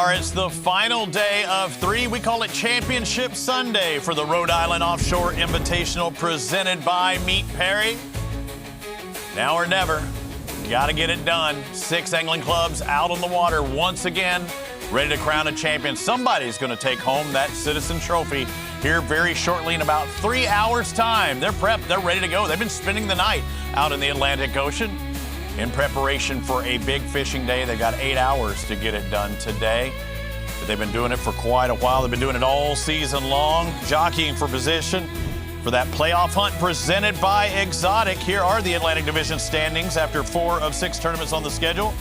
are. It's the final day of 3. We call it Championship Sunday for the Rhode Island Offshore Invitational presented by Meet Perry. Now or never. Got to get it done. 6 angling clubs out on the water once again, ready to crown a champion. Somebody's going to take home that Citizen Trophy here very shortly in about 3 hours' time. They're prepped. They're ready to go. They've been spending the night out in the Atlantic Ocean in preparation for a big fishing day. They've got 8 hours to get it done today. But they've been doing it for quite a while. They've been doing it all season long, jockeying for position for that playoff hunt presented by Exotic. Here are the Atlantic Division standings after 4 of 6 tournaments on the schedule.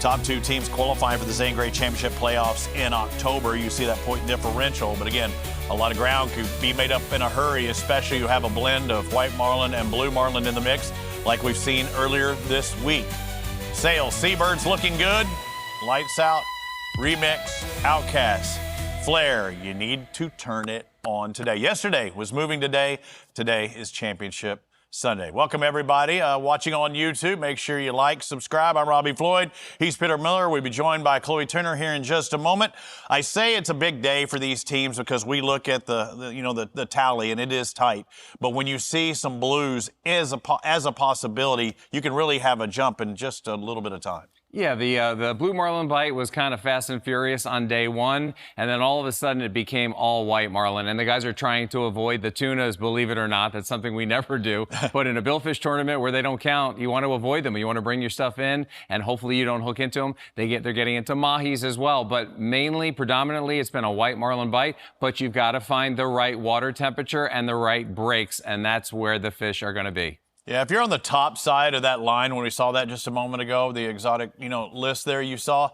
Top 2 teams qualifying for the Zane Grey Championship playoffs in October. You see that point differential, but again, a lot of ground could be made up in a hurry, especially you have a blend of white marlin and blue marlin in the mix, like we've seen earlier this week. Sail, Seabirds looking good. Lights Out, Remix, Outcast, Flare. You need to turn it on today. Yesterday was moving today. Today is Championship Sunday. Welcome, everybody watching on YouTube. Make sure you like, subscribe. I'm Robbie Floyd. He's Peter Miller. We'll be joined by Chloe Turner here in just a moment. I say it's a big day for these teams because we look at the tally, and it is tight. But when you see some blues as a possibility, you can really have a jump in just a little bit of time. Yeah, the blue marlin bite was kind of fast and furious on day 1, and then all of a sudden it became all white marlin. And the guys are trying to avoid the tunas, believe it or not. That's something we never do. But in a billfish tournament where they don't count, you want to avoid them. You want to bring your stuff in, and hopefully you don't hook into them. They're getting into mahis as well. But mainly, predominantly, it's been a white marlin bite. But you've got to find the right water temperature and the right breaks, and that's where the fish are going to be. Yeah, if you're on the top side of that line, when we saw that just a moment ago, the Exotic, list there you saw,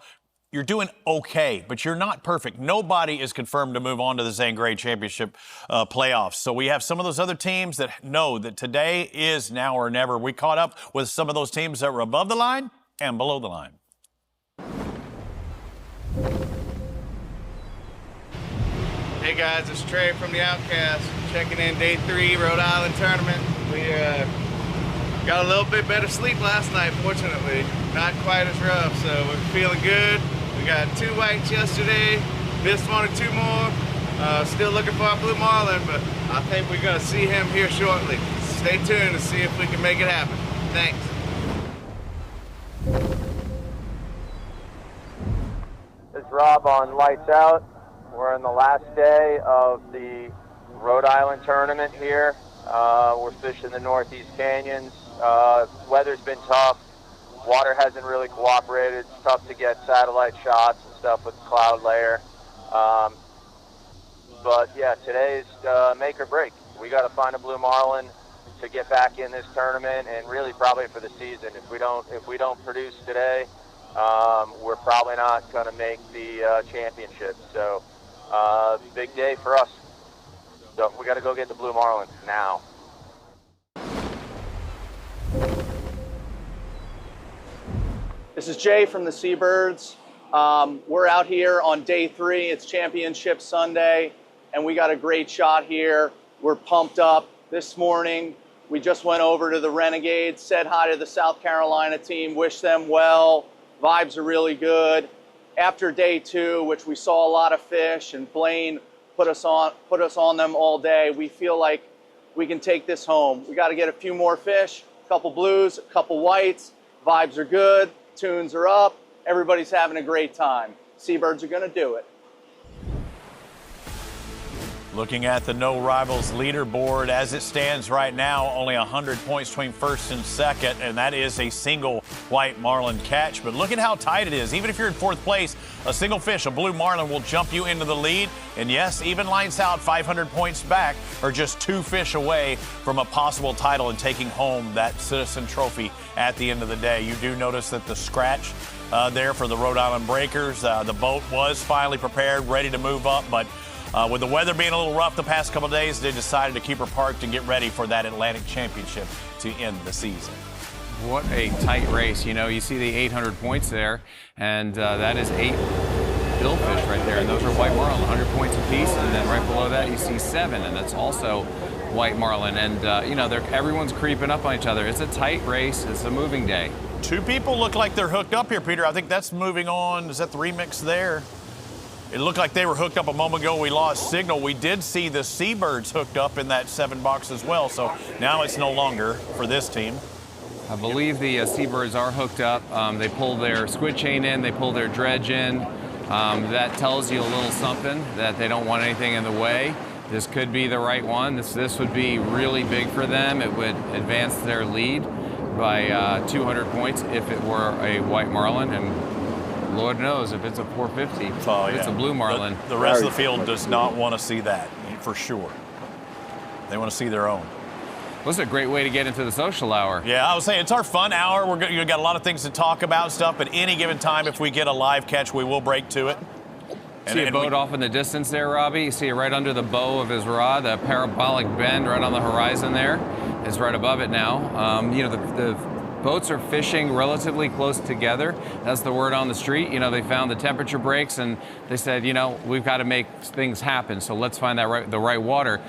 you're doing okay, but you're not perfect. Nobody is confirmed to move on to the Zane Grey Championship playoffs. So we have some of those other teams that know that today is now or never. We caught up with some of those teams that were above the line and below the line. Hey guys, it's Trey from the Outcast, checking in day 3 Rhode Island tournament. We got a little bit better sleep last night, fortunately. Not quite as rough, so we're feeling good. We got 2 whites yesterday, missed 1 or 2 more. Still looking for our blue marlin, but I think we're gonna see him here shortly. Stay tuned to see if we can make it happen. Thanks. It's Rob on Lights Out. We're on the last day of the Rhode Island tournament here. We're fishing the Northeast Canyons. Weather's been tough. Water hasn't really cooperated. It's tough to get satellite shots and stuff with the cloud layer. But yeah, today's make or break. We got to find a blue marlin to get back in this tournament, and really probably for the season. If we don't produce today, we're probably not going to make the championship. So big day for us. So we got to go get the blue marlin now. This is Jay from the Seabirds. We're out here on day 3. It's Championship Sunday, and we got a great shot here. We're pumped up. This morning, we just went over to the Renegades, said hi to the South Carolina team, wish them well. Vibes are really good. After day 2, which we saw a lot of fish, and Blaine put us on them all day, we feel like we can take this home. We got to get a few more fish, a couple blues, a couple whites. Vibes are good. Tunes are up. Everybody's having a great time. Seabirds are going to do it. Looking at the No Rivals leaderboard as it stands right now, only 100 points between first and second, and that is a single white marlin catch. But look at how tight it is. Even if you're in 4th place, a single fish, a blue marlin, will jump you into the lead. And yes, even Lights Out 500 points back are just 2 fish away from a possible title and taking home that Citizen Trophy at the end of the day. You do notice that the scratch there for the Rhode Island Breakers, the boat was finally prepared, ready to move up, but with the weather being a little rough the past couple of days, they decided to keep her parked and get ready for that Atlantic Championship to end the season. What a tight race. You see the 800 points there, and that is 8 billfish right there, and those are white marlin, 100 points apiece, and then right below that you see 7, and that's also white marlin, and everyone's creeping up on each other. It's a tight race. It's a moving day. 2 people look like they're hooked up here, Peter. I think that's moving on. Is that the remix there? It looked like they were hooked up a moment ago. We lost signal. We did see the Seabirds hooked up in that 7 box as well. So now it's no longer for this team. I believe the Seabirds are hooked up. They pulled their squid chain in, they pulled their dredge in. That tells you a little something, that they don't want anything in the way. This could be the right one. This would be really big for them. It would advance their lead by 200 points if it were a white marlin, and Lord knows if it's a 450, if it's a blue marlin. The rest of the field does not want to see that, for sure. They want to see their own. This is a great way to get into the social hour. Yeah, I was saying it's our fun hour. We've got a lot of things to talk about, stuff, but any given time, if we get a live catch, we will break to it. See a boat off in the distance there, Robbie? You see it right under the bow of his rod, the parabolic bend right on the horizon there is right above it now. You know, the boats are fishing relatively close together. That's the word on the street. You know, they found the temperature breaks and they said, you know, we've got to make things happen. So let's find that the right water.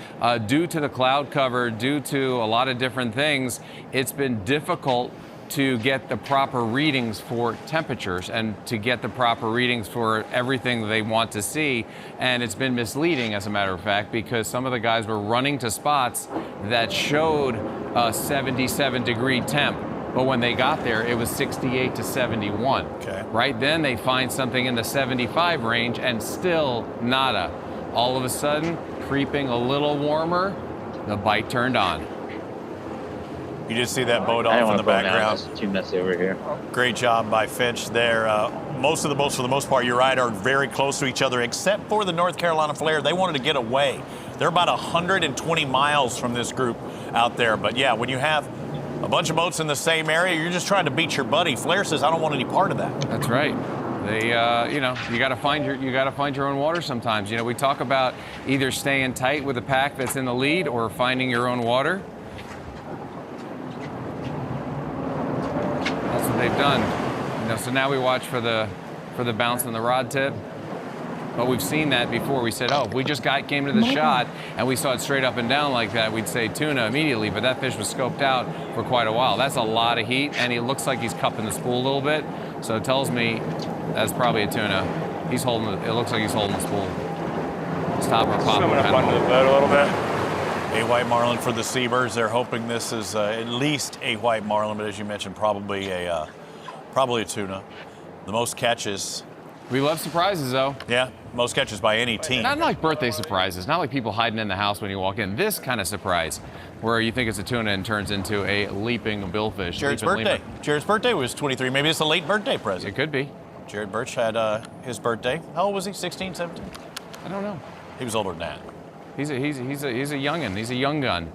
Due to the cloud cover, due to a lot of different things, it's been difficult to get the proper readings for temperatures and to get the proper readings for everything they want to see. And it's been misleading, as a matter of fact, because some of the guys were running to spots that showed a 77-degree temp. But when they got there, it was 68 to 71. Okay. Right then, they find something in the 75 range and still nada. All of a sudden, creeping a little warmer, the bite turned on. You just see that boat off in the background. It's too messy over here. Great job by Finch there. Most of the boats, for the most part, you're right, are very close to each other, except for the North Carolina Flare. They wanted to get away. They're about 120 miles from this group out there. But yeah, when you have a bunch of boats in the same area, you're just trying to beat your buddy. Flare says, I don't want any part of that. That's right. They, you know, you got to find your own water sometimes. You know, we talk about either staying tight with a pack that's in the lead or finding your own water. That's what they've done. You know, so now we watch for the bounce on the rod tip. But we've seen that before. We said, oh, if we just came to the shot and we saw it straight up and down like that, we'd say tuna immediately. But that fish was scoped out for quite a while. That's a lot of heat, and he looks like he's cupping the spool a little bit. So it tells me that's probably a tuna. He's holding it looks like he's holding the spool. Stop or pop. Swimming up under the boat a little bit. A white marlin for the Seabirds. They're hoping this is at least a white marlin, but as you mentioned, probably a tuna. The most catches. We love surprises, though. Yeah, most catches by any team. Not like birthday surprises, not like people hiding in the house when you walk in. This kind of surprise, where you think it's a tuna and turns into a leaping billfish. Jared's birthday. Jared's birthday was 23. Maybe it's a late birthday present. It could be. Jared Birch had his birthday. How old was he? 16, 17? I don't know. He was older than that. He's a youngin'. He's a young gun.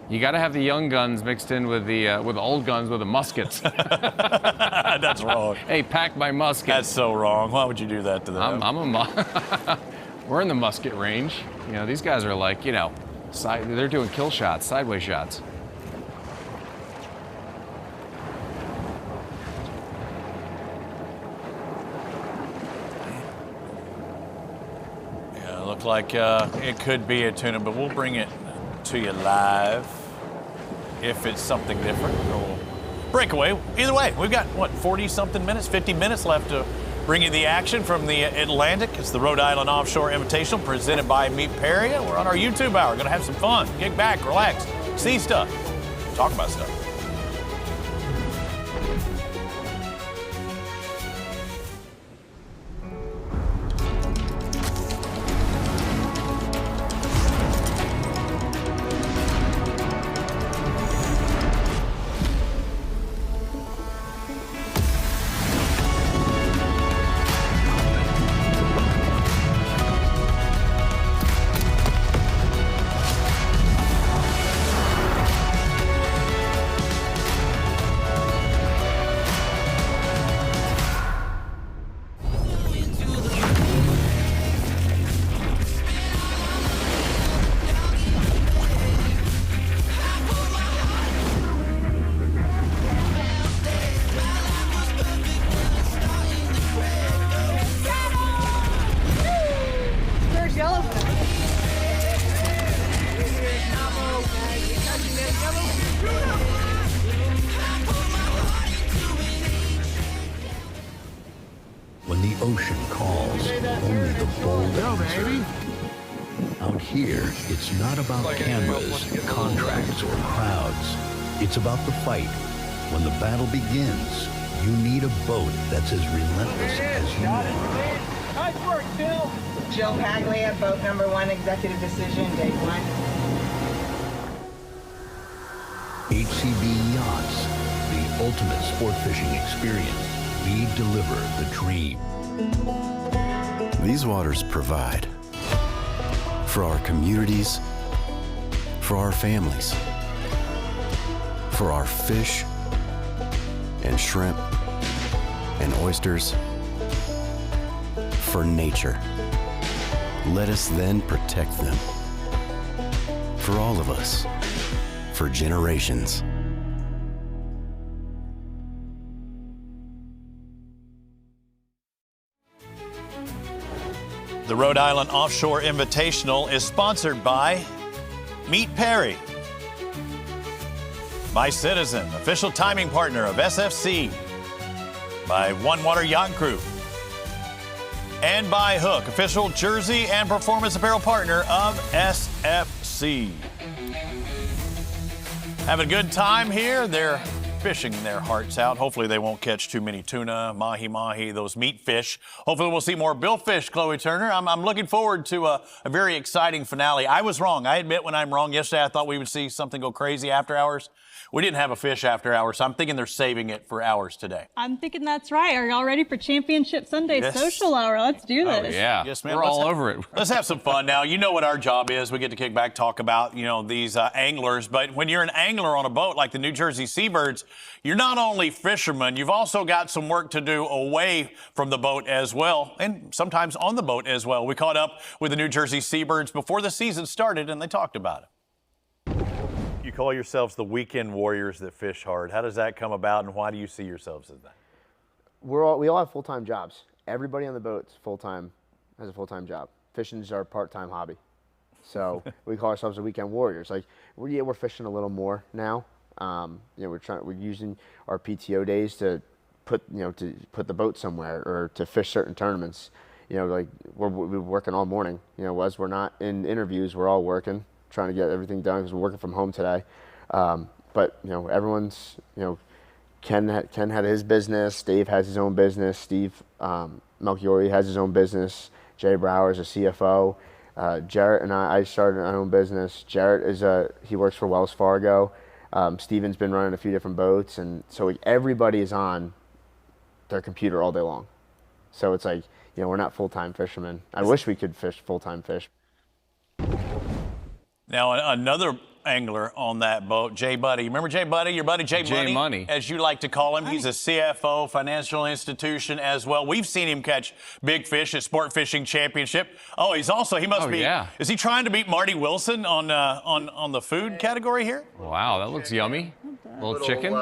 You got to have the young guns mixed in with the old guns with the muskets. That's wrong. Hey, pack my musket. That's so wrong. Why would you do that to them? We're in the musket range. You know, these guys are like, you know, they're doing kill shots, sideways shots. Yeah, it looked like it could be a tuna, but we'll bring it to you live if it's something different. Or breakaway. Either way, we've got, what, 40-something minutes, 50 minutes left to bring you the action from the Atlantic. It's the Rhode Island Offshore Invitational presented by Meet Perry. We're on our YouTube hour. Going to have some fun. Get back, relax, see stuff, talk about stuff. When the ocean calls, only the bold answer. Out here, it's not about cameras, contracts, or crowds. It's about the fight. When the battle begins, you need a boat that's as relentless as you are. Nice work, Phil. Jill Paglia, boat number 1, executive decision, day 1. HCB Yachts, the ultimate sport fishing experience. We deliver the dream. These waters provide for our communities, for our families, for our fish and shrimp and oysters, for nature. Let us then protect them. For all of us, for generations. The Rhode Island Offshore Invitational is sponsored by Meet Perry, by Citizen, official timing partner of SFC, by One Water Yacht Crew, and by Hook, official jersey and performance apparel partner of SFC. Having a good time here. They're fishing their hearts out. Hopefully they won't catch too many tuna, mahi-mahi, those meat fish. Hopefully we'll see more billfish, Chloe Turner. I'm looking forward to a very exciting finale. I was wrong. I admit when I'm wrong. Yesterday I thought we would see something go crazy after hours. We didn't have a fish after hours, so I'm thinking they're saving it for hours today. I'm thinking that's right. Are y'all ready for Championship Sunday social hour? Let's do this. Oh, yeah. Yes, ma'am. We're all over it. Let's have some fun now. You know what our job is. We get to kick back, talk about, these anglers. But when you're an angler on a boat like the New Jersey Seabirds, you're not only fishermen, you've also got some work to do away from the boat as well, and sometimes on the boat as well. We caught up with the New Jersey Seabirds before the season started, and they talked about it. You call yourselves the weekend warriors that fish hard. How does that come about, and why do you see yourselves as that? We all have full-time jobs. Everybody on the boat's full-time, has a full-time job. Fishing is our part-time hobby. So we call ourselves the weekend warriors. Like, we're fishing a little more now. We're using our PTO days to put the boat somewhere or to fish certain tournaments. We're working all morning. As we're not in interviews, we're all working, trying to get everything done because we're working from home today. But everyone's, Ken had his business, Dave has his own business, Steve Melchiori has his own business, Jay Brower is a CFO, Jarrett and I started our own business. Jarrett he works for Wells Fargo. Steven's been running a few different boats, and so everybody is on their computer all day long. So it's like, we're not full-time fishermen. I wish we could fish full-time fish. Now, another angler on that boat, Jay Buddy. Remember Jay Buddy? Your buddy Jay Money, as you like to call him. He's a CFO, financial institution as well. We've seen him catch big fish at Sport Fishing Championship. Oh, he must be. Yeah. Is he trying to beat Marty Wilson on the food category here? Wow, that looks yummy. A little chicken.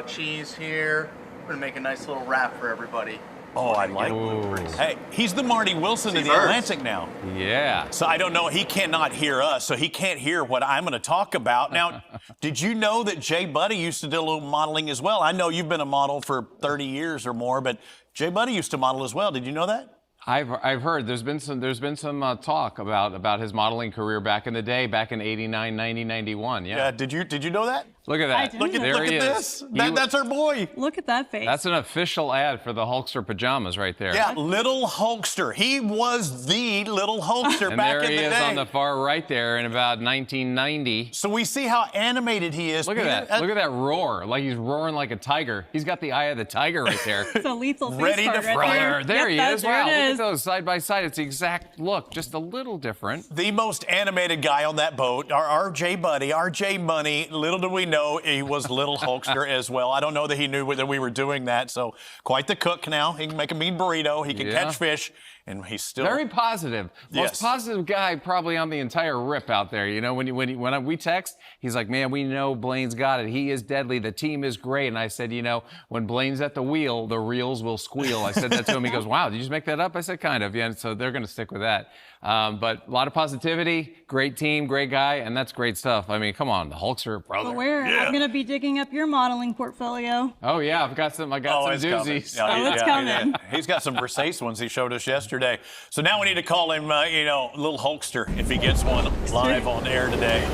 Cheese here. We're gonna make a nice little wrap for everybody. Oh, I like it. Hey, he's the Marty Wilson of the Atlantic now. Yeah. So I don't know. He cannot hear us, so he can't hear what I'm going to talk about. Now, did you know that Jay Buddy used to do a little modeling as well? I know you've been a model for 30 years or more, but Jay Buddy used to model as well. Did you know that? I've heard there's been some talk about his modeling career back in the day, back in 89, 90, 91. Yeah. Did you know that? Look at that. Look at this. That's our boy. Look at that face. That's an official ad for the Hulkster pajamas right there. Yeah, Little Hulkster. He was the Little Hulkster back in the day. And there he is on the far right there in about 1990. So we see how animated he is. Look at that. Look at that roar. Like he's roaring like a tiger. He's got the eye of the tiger right there. It's a lethal face Ready to fry. There he is. Wow, look at those side by side. It's the exact look, just a little different. The most animated guy on that boat, our Jay Buddy, our Jay Money. Little do we know he was Little Hulkster as well. I don't know that he knew that we were doing that. So quite the cook now. He can make a mean burrito. He can catch fish. and he's still very positive. Most positive guy probably on the entire rip out there. You know, when we text, he's like, man, we know Blaine's got it. He is deadly. The team is great. And I said, you know, when Blaine's at the wheel, the reels will squeal. I said that to him. He goes, wow, did you just make that up? I said, kind of. Yeah. So they're going to stick with that. But a lot of positivity, great team, great guy, and that's great stuff. I mean, come on, the Hulkster brother. I'm going to be digging up your modeling portfolio. Oh yeah, I got some doozies. It's coming. He's got some Versace ones he showed us yesterday. So now we need to call him, little Hulkster if he gets one live on air today.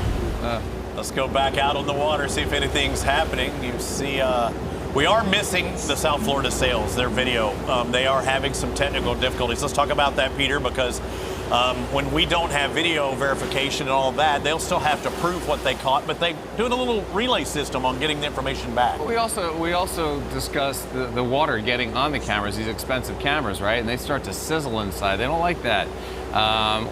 Let's go back out on the water, see if anything's happening. You see, we are missing the South Florida Sails, their video. They are having some technical difficulties. Let's talk about that, Peter, because when we don't have video verification and all of that, they'll still have to prove what they caught, but they're doing a little relay system on getting the information back. We also discussed the water getting on the cameras, these expensive cameras, right? And they start to sizzle inside. They don't like that.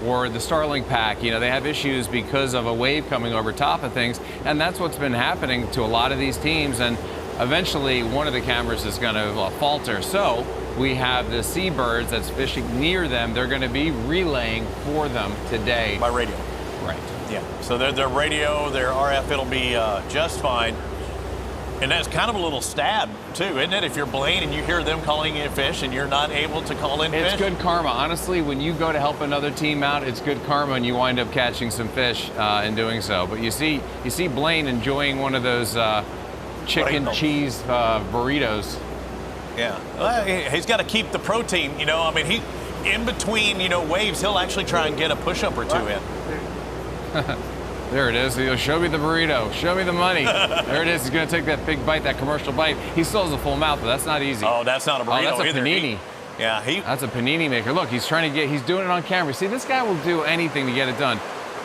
Or the Starlink pack, you know, they have issues because of a wave coming over top of things, and that's what's been happening to a lot of these teams, and eventually one of the cameras is going to falter. So we have the seabirds that's fishing near them. They're going to be relaying for them today. By radio. Right. Yeah. So their radio, their RF, it'll be just fine. And that's kind of a little stab, too, isn't it? If you're Blaine and you hear them calling in fish and you're not able to call in fish. It's good karma. Honestly, when you go to help another team out, it's good karma, and you wind up catching some fish in doing so. But you see Blaine enjoying one of those chicken cheese burritos. Yeah. He's got to keep the protein, you know. I mean, he in between, waves, he'll actually try and get a push-up or two in. There it is. He'll show me the burrito. Show me the money. There it is. He's going to take that big bite, that commercial bite. He still has a full mouth, but that's not easy. Oh, that's not a burrito that's a either. panini. That's a panini maker. Look, he's doing it on camera. See, this guy will do anything to get it done.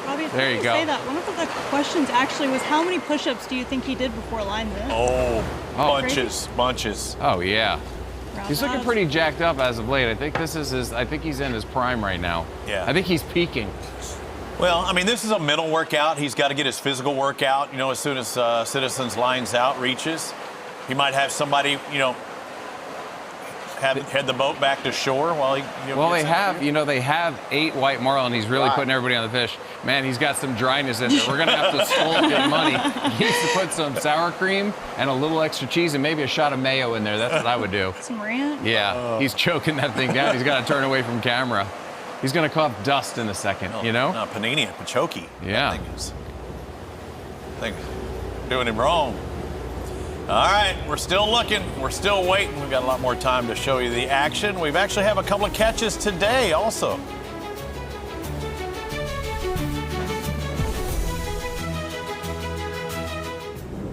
Robbie, there you go. Say that. One of the questions actually was, how many push-ups do you think he did before lines in? Bunches. Oh, yeah. He's looking pretty jacked up as of late. I think he's in his prime right now. Yeah. I think he's peaking. Well, I mean, this is a mental workout. He's got to get his physical workout, as soon as Citizens lines out, reaches. He might have somebody, head the boat back to shore while he. They have 8 white marlin. He's really putting everybody on the fish. Man, he's got some dryness in there. We're gonna have to scold him money. He needs to put some sour cream and a little extra cheese and maybe a shot of mayo in there. That's what I would do. Some ranch. Yeah, he's choking that thing down. He's got to turn away from camera. He's gonna cough dust in a second. No, panini and pachoki. Yeah. I think doing him wrong. All right, we're still looking. We're still waiting. We've got a lot more time to show you the action. We've actually have a couple of catches today also.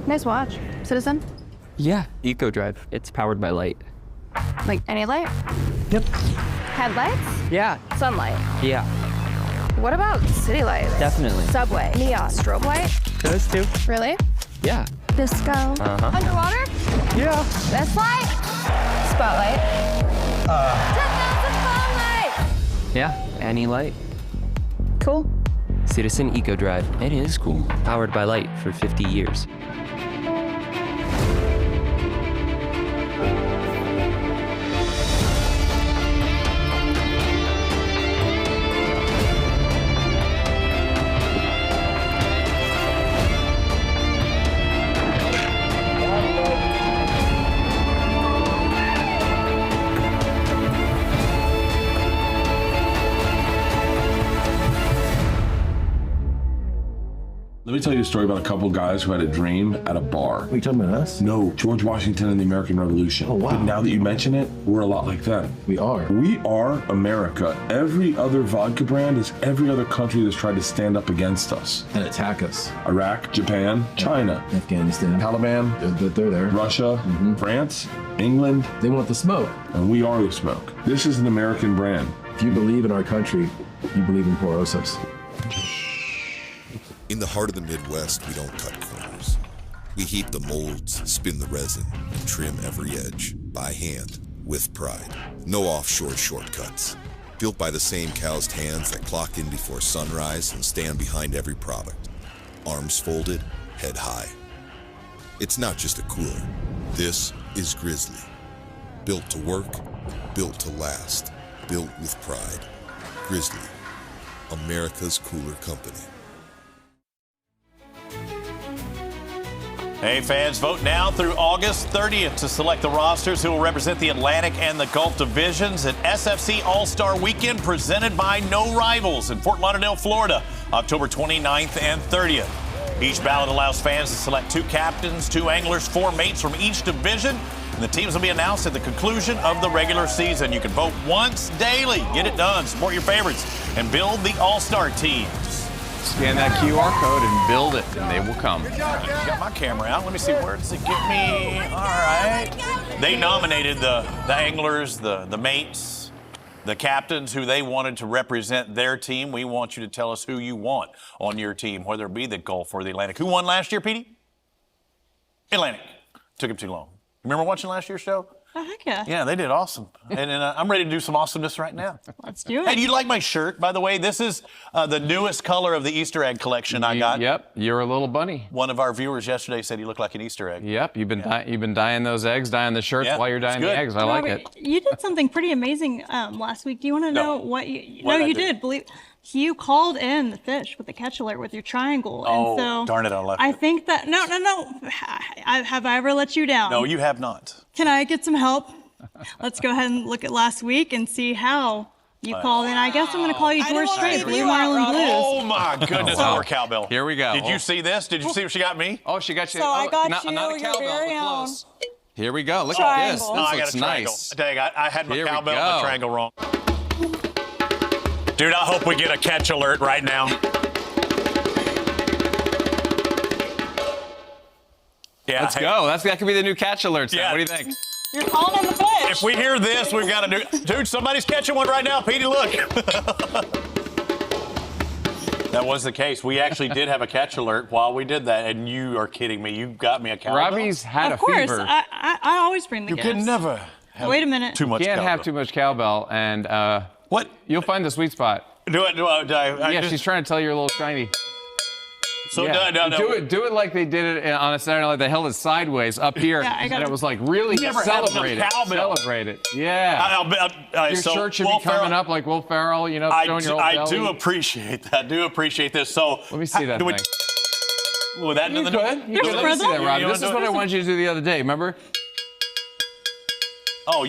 Nice watch. Citizen? Yeah, Eco Drive. It's powered by light. Like any light? Yep. Headlights? Yeah. Sunlight? Yeah. What about city lights? Definitely. Subway? Neon? Strobe light? Those two. Really? Yeah. Disco? Underwater? Yeah. Best light? Spotlight? 10,000 spotlight! Yeah, any light. Cool. Citizen Eco Drive. It is cool. Powered by light for 50 years. Let me tell you a story about a couple of guys who had a dream at a bar. Are you talking about us? No, George Washington and the American Revolution. Oh, wow. But now that you mention it, we're a lot like them. We are. We are America. Every other vodka brand is every other country that's tried to stand up against us. And attack us. Iraq, Japan, China. Afghanistan. Taliban. They're there. Russia, France, England. They want the smoke. And we are the smoke. This is an American brand. If you believe in our country, you believe in Porosos. In the heart of the Midwest, we don't cut corners. We heat the molds, spin the resin, and trim every edge, by hand, with pride. No offshore shortcuts. Built by the same calloused hands that clock in before sunrise and stand behind every product. Arms folded, head high. It's not just a cooler. This is Grizzly. Built to work, built to last. built with pride. Grizzly, America's cooler company. Hey fans, vote now through August 30th to select the rosters who will represent the Atlantic and the Gulf divisions at SFC All-Star Weekend presented by No Rivals in Fort Lauderdale, Florida, October 29th and 30th. Each ballot allows fans to select 2 captains, 2 anglers, 4 mates from each division, and the teams will be announced at the conclusion of the regular season. You can vote once daily. Get it done. Support your favorites and build the All-Star teams. Scan that QR code and build it, and they will come. Got my camera out. Let me see. Where does it get me? All right. They nominated the anglers, the mates, the captains who they wanted to represent their team. We want you to tell us who you want on your team, whether it be the Gulf or the Atlantic. Who won last year, Petey? Atlantic. Took him too long. Remember watching last year's show? Oh, heck yeah. Yeah, they did awesome. And I'm ready to do some awesomeness right now. Let's do it. Hey, do you like my shirt, by the way? This is the newest color of the Easter egg collection I got. Yep, you're a little bunny. One of our viewers yesterday said he looked like an Easter egg. Yep, you've been dyeing those eggs, dyeing the shirts while you're dyeing the eggs. I like it. You did something pretty amazing last week. Do you want to know what you... No, you did. Believe you called in the fish with the catch alert with your triangle. Oh, and so darn it, I left I think that... No. Have I ever let you down? No, you have not. Can I get some help? Let's go ahead and look at last week and see how you called in. I guess I'm going to call you George Strait, Blue Marlin Blues. Oh, my goodness. More cowbell. Here we go. Did you see this? Did you see what she got me? Oh, she got you. So I got not a your cowbell, very but own close. Here we go. Look triangle. at this. This I got looks a triangle. nice. Dang, I had my Here we cowbell and my go. triangle wrong. Dude, I hope we get a catch alert right now. Yeah, Let's go. That could be the new catch alert. Yeah. What do you think? You're calling in the fish. If we hear this, we've got to do... Dude, somebody's catching one right now. Petey, look. That was the case. We actually did have a catch alert while we did that, and you are kidding me. You got me a cowbell. Robbie's had Of a course. fever. I always bring the You guests. can never have Wait a minute. too much You can't cowbell. have too much cowbell, and What? you'll find the sweet spot. She's trying to tell you you're a little shiny. So Yeah. no. Do it like they did it on a Saturday Night. They held it sideways up here, Yeah, I got and it. it was like really Never had celebrate enough it. cowbell. Celebrate it. Yeah. Your So shirt should Will be coming Ferrell- up like Will Ferrell, you know, showing your old I belly. do appreciate that. I do appreciate this. So Let me see that do we- thing. With that You in the could. You There's could. a Let me see that, rhythm. Rob. You This is wanna what do I it? wanted you to do the other day. Remember? Oh.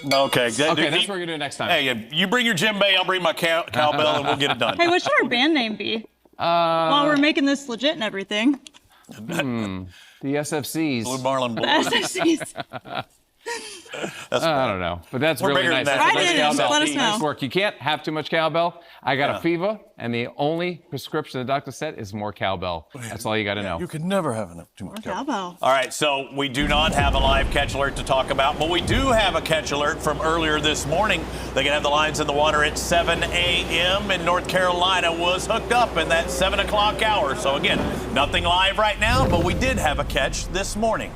Okay. Okay, that's what we're gonna do next time. Hey, you bring your djembe, I'll bring my cowbell, and we'll get it done. Hey, what should our band name be? While we're making this legit and everything. The SFCs. Blue Marlin The Blues. SFCs. I don't know, but that's We're really bigger nice. than that. That's Write nice it in, cowbell. let us know. Nice work. You can't have too much cowbell. I got a fever, and the only prescription the doctor said is more cowbell. That's all you got to know. You could never have enough too much cowbell. Cowbell. All right, so we do not have a live catch alert to talk about, but we do have a catch alert from earlier this morning. They can have the lines in the water at 7 a.m. and North Carolina was hooked up in that 7 o'clock hour. So again, nothing live right now, but we did have a catch this morning.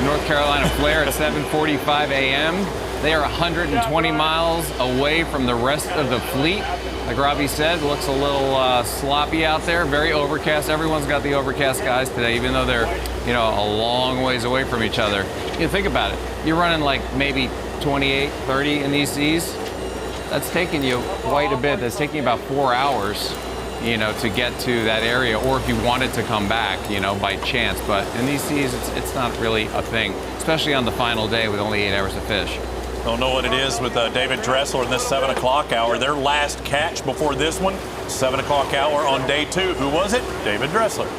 North Carolina flare at 7:45 a.m. They are 120 miles away from the rest of the fleet. Like Robbie said, looks a little sloppy out there, very overcast. Everyone's got the overcast skies today, even though they're, a long ways away from each other. Think about it. You're running like maybe 28, 30 in these seas. That's taking you quite a bit. That's taking about 4 hours, to get to that area, or if you wanted to come back, by chance. But in these seas, it's not really a thing, especially on the final day with only 8 hours to fish. Don't know what it is with David Dressler in this 7 o'clock hour. Their last catch before this one, 7 o'clock hour on day 2. Who was it? David Dressler.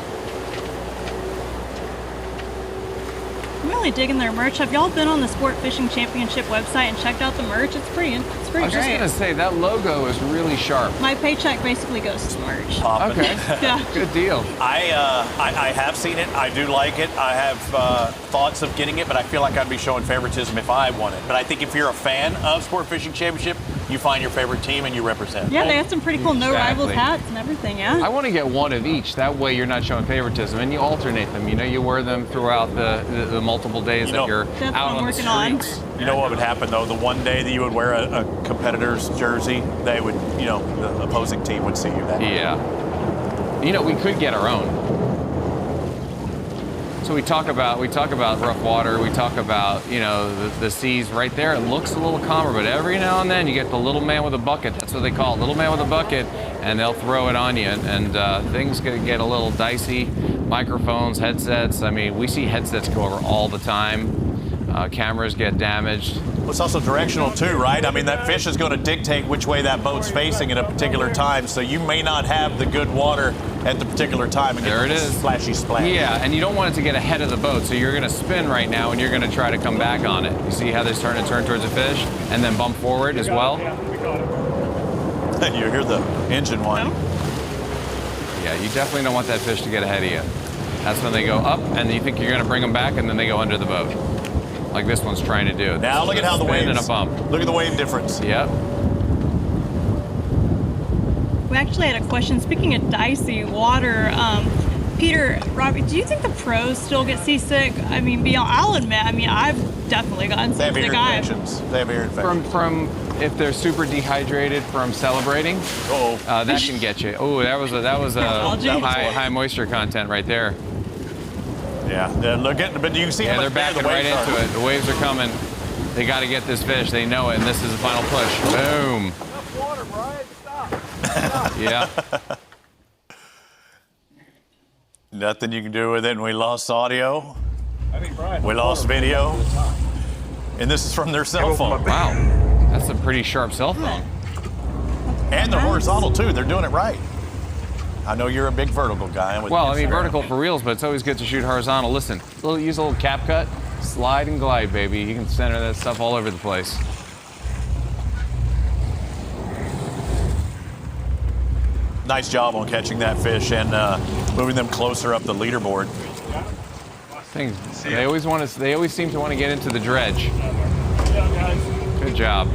I'm really digging their merch. Have y'all been on the Sport Fishing Championship website and checked out the merch? It's pretty I was just great. gonna say that logo is really sharp. My paycheck basically goes to merch. Okay, Yeah. good deal. I have seen it. I do like it. I have thoughts of getting it, but I feel like I'd be showing favoritism if I won it. But I think if you're a fan of Sport Fishing Championship, you find your favorite team and you represent. Yeah, they have some pretty cool No Rivals Exactly. hats and everything, yeah. I want to get one of each. That way you're not showing favoritism, and you alternate them. You wear them throughout the multiple days that you're That's what out I'm on the working on. streets. You know what would happen, though? The one day that you would wear a competitor's jersey, they would, the opposing team would see you that day. You know, we could get our own. So we talk about rough water. We talk about, you know, the seas right there. It looks a little calmer, but every now and then you get the little man with a bucket. That's what they call it, little man with a bucket, and they'll throw it on you. And things get a little dicey. Microphones, headsets. I mean, we see headsets go over all the time. Cameras get damaged. Well, it's also directional too, right? I mean, that fish is going to dictate which way that boat's facing at a particular time, so you may not have the good water at the particular time and there get it is. Splashy splash. Yeah, and you don't want it to get ahead of the boat, so you're going to spin right now and you're going to try to come back on it. You see how they're starting to turn towards the fish and then bump forward as well? You hear the engine whine. Yeah, you definitely don't want that fish to get ahead of you. That's when they go up and you think you're going to bring them back and then they go under the boat. Like this one's trying to do. Now look at how the waves, and a bump. Look at the wave difference. Yep. We actually had a question. Speaking of dicey water, Peter, Robbie, do you think the pros still get seasick? I mean, I'll admit, I've definitely gotten seasick. They have ear infections. They have ear infections. From if they're super dehydrated from celebrating, that can get you. Oh, that was a high moisture content right there. Yeah, but you can see how they're much backing the right waves into are. it. The waves are coming. They got to get this fish. They know it, and this is the final push. Boom. Enough water, Brian. Stop. Yeah. Nothing you can do with it, and we lost audio. Brian, we lost video. And this is from their cell phone. Wow. That's a pretty sharp cell phone. And they're horizontal, too. They're doing it right. I know you're a big vertical guy. Well, I mean, vertical for reals, but it's always good to shoot horizontal. Listen, use a little cap cut, slide and glide, baby. You can center that stuff all over the place. Nice job on catching that fish and moving them closer up the leaderboard. They always seem to want to get into the dredge. Good job.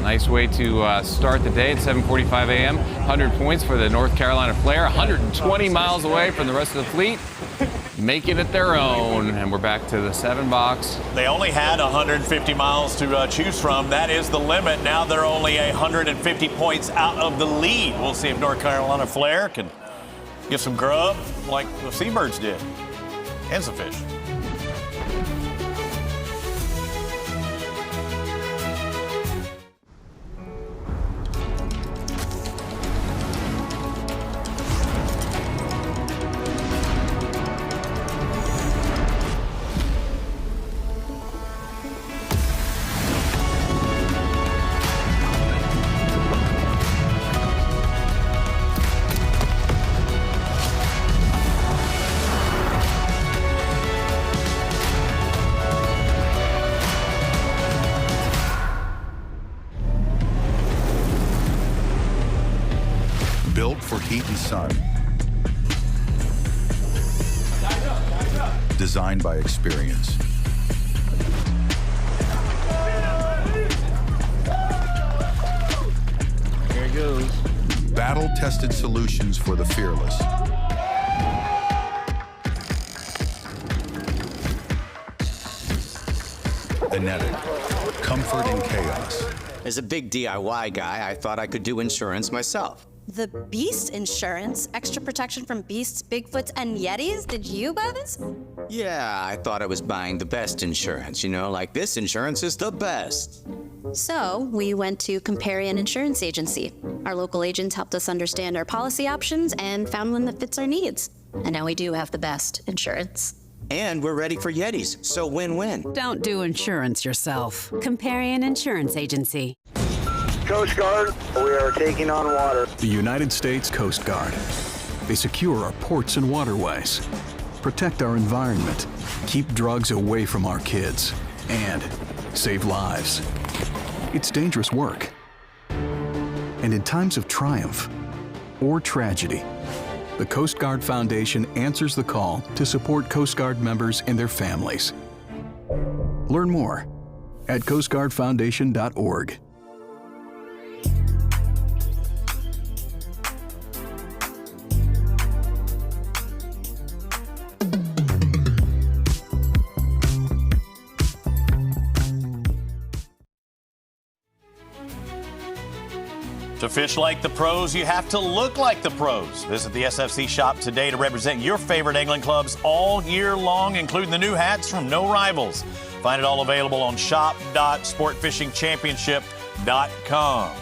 Nice way to start the day at 7:45 a.m. 100 points for the North Carolina Flare. 120 miles away from the rest of the fleet, making it their own. And we're back to the 7 box. They only had 150 miles to choose from. That is the limit. Now they're only 150 points out of the lead. We'll see if North Carolina Flare can get some grub like the Seabirds did, and some fish. Built for heat and sun. Designed by experience. Here it goes. Battle-tested solutions for the fearless. Enetic. Comfort in chaos. As a big DIY guy, I thought I could do insurance myself. The Beast Insurance? Extra protection from beasts, Bigfoots, and Yetis? Did you buy this? Yeah, I thought I was buying the best insurance. You know, like this insurance is the best. So, we went to Comparian Insurance Agency. Our local agents helped us understand our policy options and found one that fits our needs. And now we do have the best insurance. And we're ready for Yetis, so win-win. Don't do insurance yourself. Comparian Insurance Agency. Coast Guard, we are taking on water. The United States Coast Guard. They secure our ports and waterways, protect our environment, keep drugs away from our kids, and save lives. It's dangerous work. And in times of triumph or tragedy, the Coast Guard Foundation answers the call to support Coast Guard members and their families. Learn more at coastguardfoundation.org. To fish like the pros, you have to look like the pros. Visit the SFC shop today to represent your favorite angling clubs all year long, including the new hats from No Rivals. Find it all available on shop.sportfishingchampionship.com.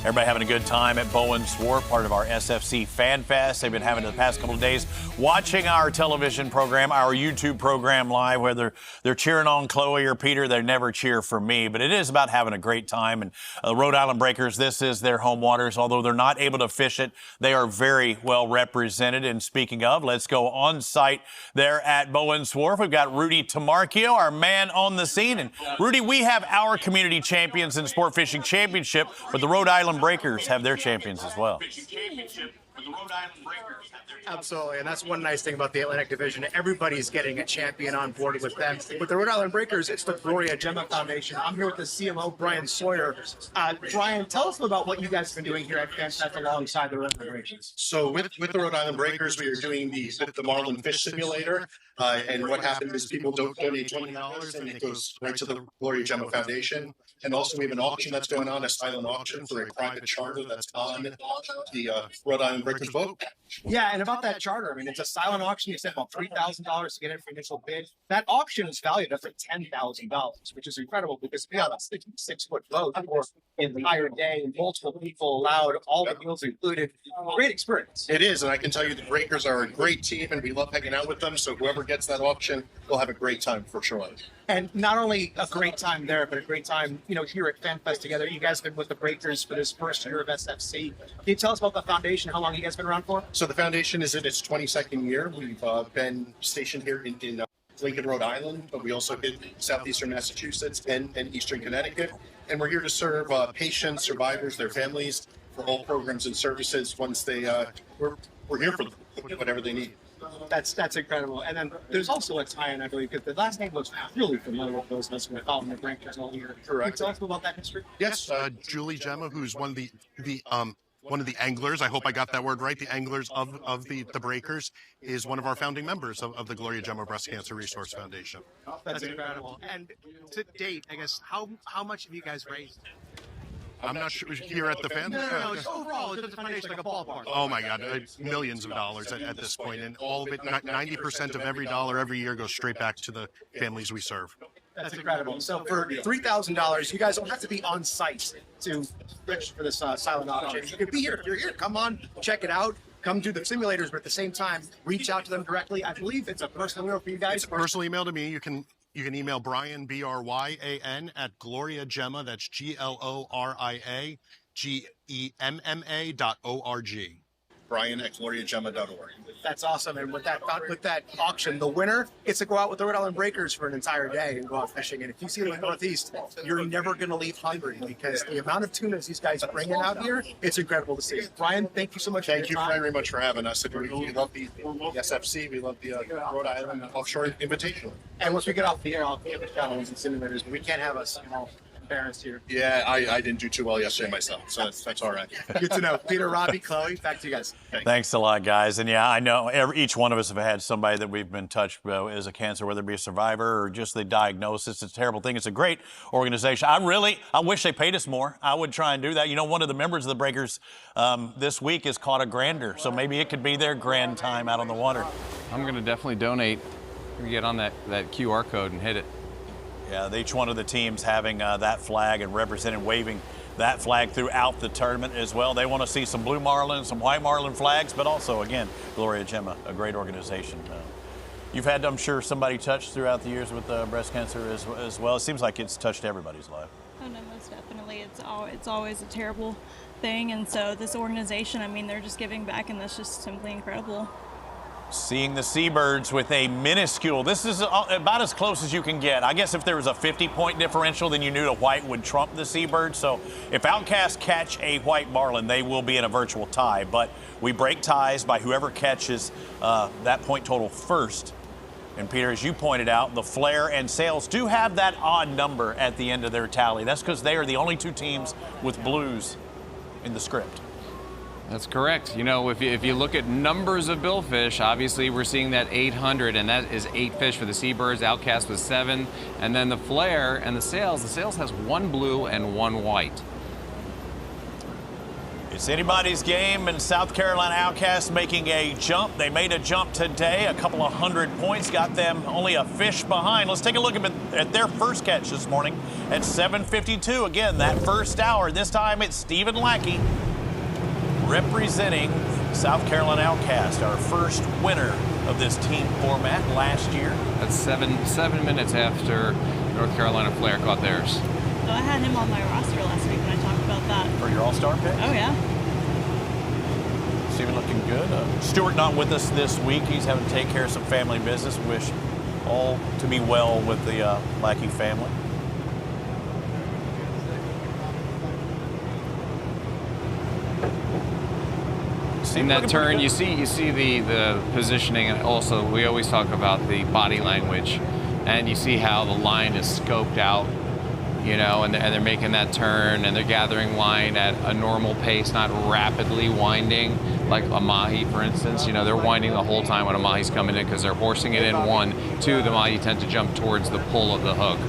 Everybody having a good time at Bowen's Wharf, part of our SFC Fan Fest. They've been having it the past couple of days, watching our television program, our YouTube program live, whether they're cheering on Chloe or Peter, they never cheer for me. But it is about having a great time. And Rhode Island Breakers, this is their home waters. Although they're not able to fish it, they are very well represented. And speaking of, let's go on site there at Bowen's Wharf. We've got Rudy Tamarchio, our man on the scene. And Rudy, we have our community champions in Sport Fishing Championship, but the Rhode Island Breakers have their champions as well. Absolutely, and that's one nice thing about the Atlantic Division. Everybody's getting a champion on board with them. With the Rhode Island Breakers, it's the Gloria Gemma Foundation. I'm here with the CMO, Brian Sawyer. Brian, tell us about what you guys have been doing here at FanFest alongside the Restorations. So with the Rhode Island Breakers, we are doing the Marlin Fish Simulator. And what happens is people don't donate $20 and it goes right to the Gloria Gemma Foundation. And also we have an auction that's going on, a silent auction for a private charter that's on the Rhode Island Breakers boat. Yeah, and about that charter, I mean, it's a silent auction. You spent about $3,000 to get it for initial bid. That auction is valued at $10,000, which is incredible because we have a 66-foot boat for an entire day, multiple people allowed, all the meals included. Great experience. It is, and I can tell you the Breakers are a great team and we love hanging out with them. So whoever gets that auction will have a great time for sure. And not only a great time there, but a great time, here at FanFest together. You guys have been with the Breakers for this first year of SFC. Can you tell us about the foundation, how long you guys been around for? So the foundation is in its 22nd year. We've been stationed here in Lincoln, Rhode Island, but we also hit southeastern Massachusetts and eastern Connecticut. And we're here to serve patients, survivors, their families, for all programs and services once they, we're here for them, whatever they need. That's incredible. And then there's also a tie-in, I believe, because the last name looks really familiar with those of us who have followed the Breakers all year. Correct. Can you tell us about that history? Yes, Julie Gemma, who's one of the anglers. I hope I got that word right. The anglers of the Breakers is one of our founding members of the Gloria Gemma Breast Cancer Resource Foundation. That's incredible. And to date, I guess, how much have you guys raised? I'm not sure here at the fan. No, it's overall, it's the foundation, like a ballpark. Oh my God, millions of dollars at this point, and all of it, 90% of every dollar every year goes straight back to the families we serve. That's incredible. So for $3,000, you guys don't have to be on site to register for this silent auction. You can be here. If you're here, come on, check it out. Come do the simulators, but at the same time, reach out to them directly. I believe it's a personal email for you guys. It's a personal email to me. You can email Brian, BRYAN, at Gloria Gemma, that's GLORIAGEMMA.org. Brian at gloriagemma.org. That's awesome. And with that auction, the winner gets to go out with the Rhode Island Breakers for an entire day and go out fishing. And if you see them in the Northeast, you're never going to leave hungry because the amount of tunas these guys are bringing out here, it's incredible to see. Brian, thank you so much. Thank you very much for having us. We love the SFC. We love the Rhode Island Offshore Invitational. And once we get off the air, I'll give the challenges and simulators, but we can't have us, embarrassed here. Yeah, I didn't do too well yesterday myself, so that's all right. Good to know. Peter, Robbie, Chloe, back to you guys. Thanks a lot, guys. And yeah, I know each one of us have had somebody that we've been touched by as a cancer, whether it be a survivor or just the diagnosis. It's a terrible thing. It's a great organization. I wish they paid us more. I would try and do that. One of the members of the Breakers this week has caught a grander, so maybe it could be their grand time out on the water. I'm going to definitely donate. Get on that QR code and hit it. Yeah, each one of the teams having that flag and representing, waving that flag throughout the tournament as well. They want to see some blue marlin, some white marlin flags, but also, again, Gloria Gemma, a great organization. You've had, I'm sure, somebody touched throughout the years with breast cancer as well. It seems like it's touched everybody's life. Oh, no, most definitely. It's always a terrible thing, and so this organization, I mean, they're just giving back, and that's just simply incredible. Seeing the Seabirds with a minuscule, this is about as close as you can get. I guess if there was a 50-point differential, then you knew the white would trump the Seabirds. So if Outcasts catch a white marlin, they will be in a virtual tie. But we break ties by whoever catches that point total first. And Peter, as you pointed out, the Flare and Sails do have that odd number at the end of their tally. That's because they are the only two teams with blues in the script. That's correct. If you look at numbers of billfish, obviously we're seeing that 800, and that is 8 fish for the Seabirds. Outcast was 7. And then the Flare and the Sails has 1 blue and 1 white. It's anybody's game, and South Carolina Outcasts making a jump. They made a jump today, a couple of 100 points, got them only a fish behind. Let's take a look at their first catch this morning at 7:52. Again, that first hour. This time it's Stephen Lackey representing South Carolina Outcast, our first winner of this team format last year. That's seven minutes after North Carolina Flair caught theirs. So I had him on my roster last week when I talked about that. For your all-star pick? Oh, yeah. Steven looking good. Stuart not with us this week. He's having to take care of some family business. Wish all to be well with the Lackey family. In that turn, you see the positioning, and also we always talk about the body language, and you see how the line is scoped out, you know, and they're making that turn, and they're gathering line at a normal pace, not rapidly winding like a mahi, for instance. You know, they're winding the whole time when a mahi's coming in because they're horsing it in. 1, 2, the mahi tend to jump towards the pull of the hook.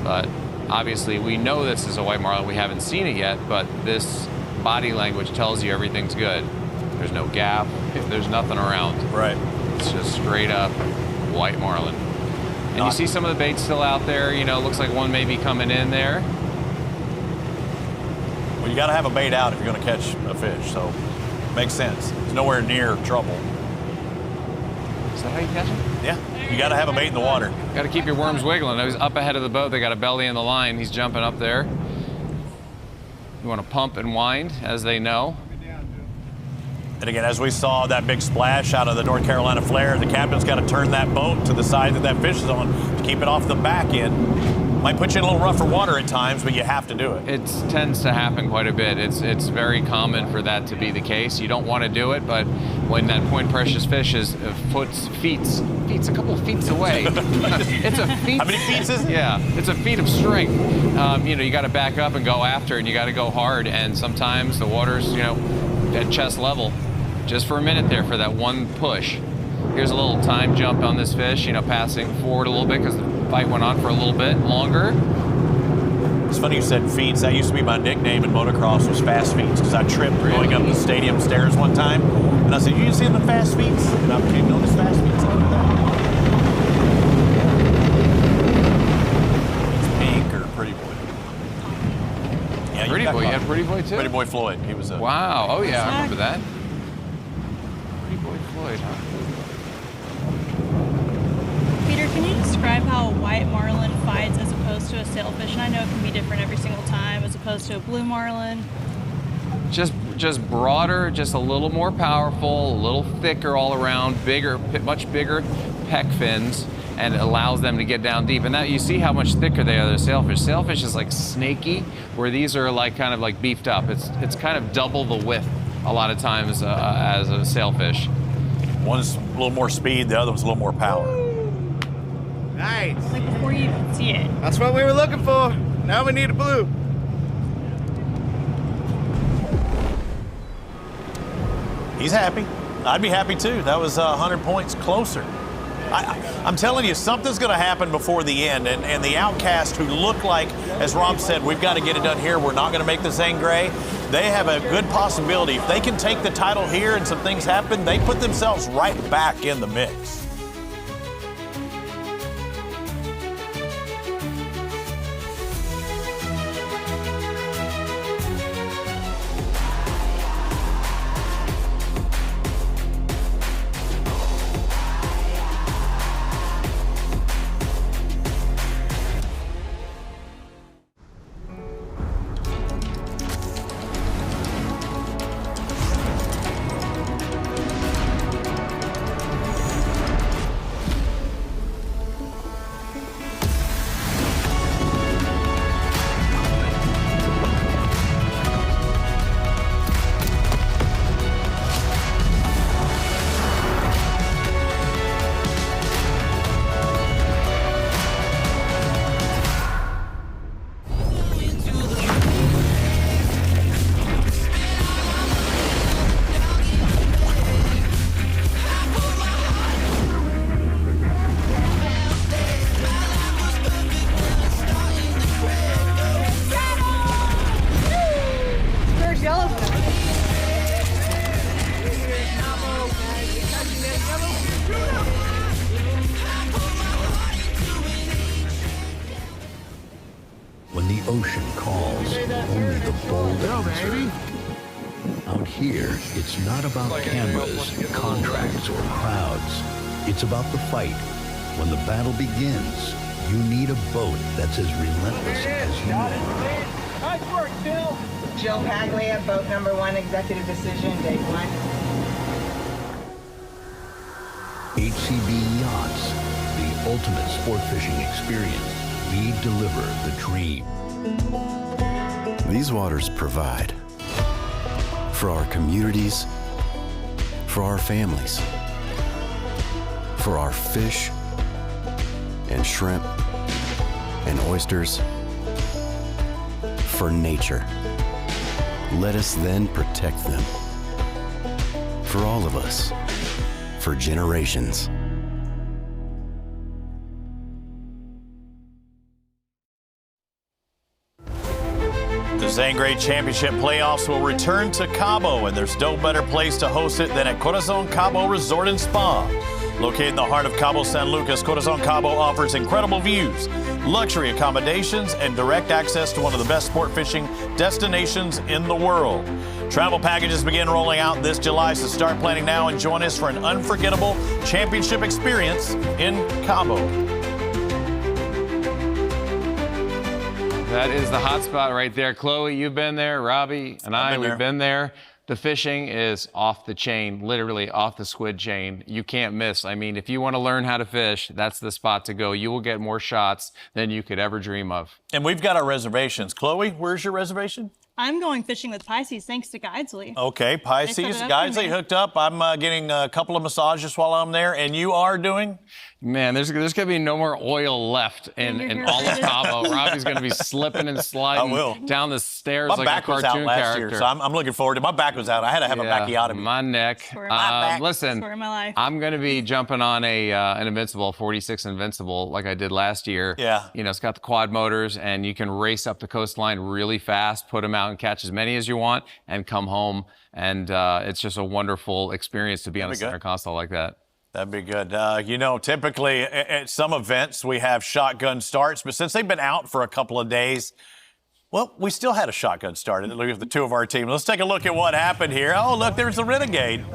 But obviously, we know this is a white marlin. We haven't seen it yet, but this body language tells you everything's good. There's no gap. There's nothing around. Right. It's just straight up white marlin. And you see some of the baits still out there. You know, looks like one may be coming in there. Well, you got to have a bait out if you're going to catch a fish, so makes sense. It's nowhere near trouble. Is that how you catch them? Yeah. You got to have a bait in the water. Got to keep your worms wiggling. He's up ahead of the boat. They got a belly in the line. He's jumping up there. You want to pump and wind, as they know. And again, as we saw that big splash out of the North Carolina Flair, the captain's got to turn that boat to the side that fish is on to keep it off the back end. Might put you in a little rougher water at times, but you have to do it. It tends to happen quite a bit. It's very common for that to be the case. You don't want to do it, but when that point precious fish is feet a couple of feet away. It's a feet. How many feet is it? Yeah, it's a feat of strength. You know, you got to back up and go after it, and you got to go hard. And sometimes the water's, you know, at chest level. Just for a minute there for that one push. Here's a little time jump on this fish, you know, passing forward a little bit because the fight went on for a little bit longer. It's funny you said feet. That used to be my nickname in motocross, was fast feet, because I tripped going up the stadium stairs one time. And I said, you see the fast feet? And I became known as fast feet after that. It's Pink or Pretty Boy. Yeah, Pretty Boy, you had Pretty Boy too? Pretty Boy Floyd. He was a... Wow, oh yeah, I remember that. Pretty Boy Floyd, huh? Peter, can you describe how a white marlin fights as opposed to a sailfish? And I know it can be different every single time as opposed to a blue marlin. Just broader, just a little more powerful, a little thicker all around, bigger, much bigger pec fins, and it allows them to get down deep. And that you see how much thicker they are than sailfish. Sailfish is like snaky, where these are like kind of like beefed up. It's kind of double the width a lot of times as a sailfish. One's a little more speed, the other one's a little more power. Nice. Like before you even see it. That's what we were looking for. Now we need a blue. He's happy. I'd be happy too. That was 100 points closer. I'm telling you, something's going to happen before the end. And the Outcast, who look like, as Rob said, we've got to get it done here. We're not going to make the Zangray. They have a good possibility. If they can take the title here and some things happen, they put themselves right back in the mix. ocean calls, only the bold answer. Out here, it's not about cameras, contracts, or crowds. It's about the fight. When the battle begins, you need a boat that's as relentless as you are. Nice work, Jill. Jill Paglia, boat number 1, executive decision, day 1. HCB Yachts, the ultimate sport fishing experience. We deliver the dream. These waters provide for our communities, for our families, for our fish and shrimp and oysters, for nature. Let us then protect them. For all of us, for generations. The Zangray Championship playoffs will return to Cabo, and there's no better place to host it than at Corazon Cabo Resort and Spa. Located in the heart of Cabo San Lucas, Corazon Cabo offers incredible views, luxury accommodations, and direct access to one of the best sport fishing destinations in the world. Travel packages begin rolling out this July, so start planning now and join us for an unforgettable championship experience in Cabo. That is the hot spot right there. Chloe, you've been there. Robbie and we've been there. The fishing is off the chain, literally off the squid chain. You can't miss. I mean, if you want to learn how to fish, that's the spot to go. You will get more shots than you could ever dream of. And we've got our reservations. Chloe, where's your reservation? I'm going fishing with Pisces thanks to Guidesley. Okay, Pisces, Guidesley hooked up. I'm getting a couple of massages while I'm there, and you are doing? Man, there's going to be no more oil left in all of Cabo. Robbie's going to be slipping and sliding down the stairs like a cartoon character. My back was out last character. year, so I'm looking forward to it. My back was out. I had to have a backiotomy. My neck. Listen, Story of my life. I'm going to be jumping on an Invincible, 46 Invincible, like I did last year. Yeah. You know, it's got the quad motors, and you can race up the coastline really fast, put them out and catch as many as you want, and come home. And it's just a wonderful experience to be on a center console like that. That'd be good. You know, typically at some events we have shotgun starts, but since they've been out for a couple of days, well, we still had a shotgun start. Look at the two of our team. Let's take a look at what happened here. Oh, look, there's the Renegade.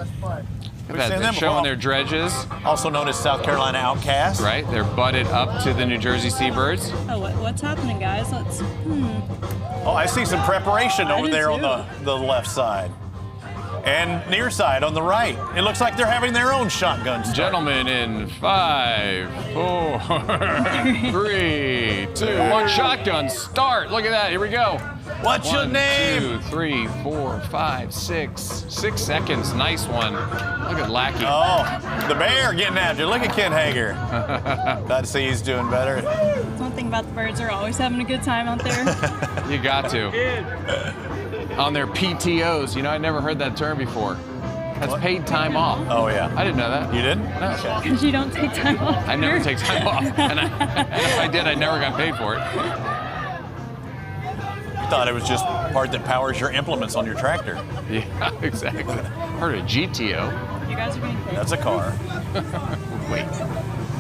They're showing their dredges. Also known as South Carolina Outcasts. Right, they're butted up to the New Jersey Seabirds. Oh, what's happening, guys? Oh, I see some preparation over there on the left side. And near side on the right. It looks like they're having their own shotgun start. Gentlemen, in 5, 4, 3, 2, 1, shotgun start. Look at that. Here we go. What's your name? 1, 2, 3, 4, 5, 6. 6 seconds. Nice one. Look at Lackey. Oh, the bear getting after you. Look at Ken Hager. Glad to see he's doing better. One thing about the birds, they're always having a good time out there. You got to. On their PTOs. You know, I never heard that term before. That's paid time off. Oh, yeah. I didn't know that. You didn't? No. Because you don't take time off. I never take time off. And if I did, I never got paid for it. I thought it was just part that powers your implements on your tractor. Yeah, exactly. Heard of GTO. You guys are getting paid. That's a car. Wait.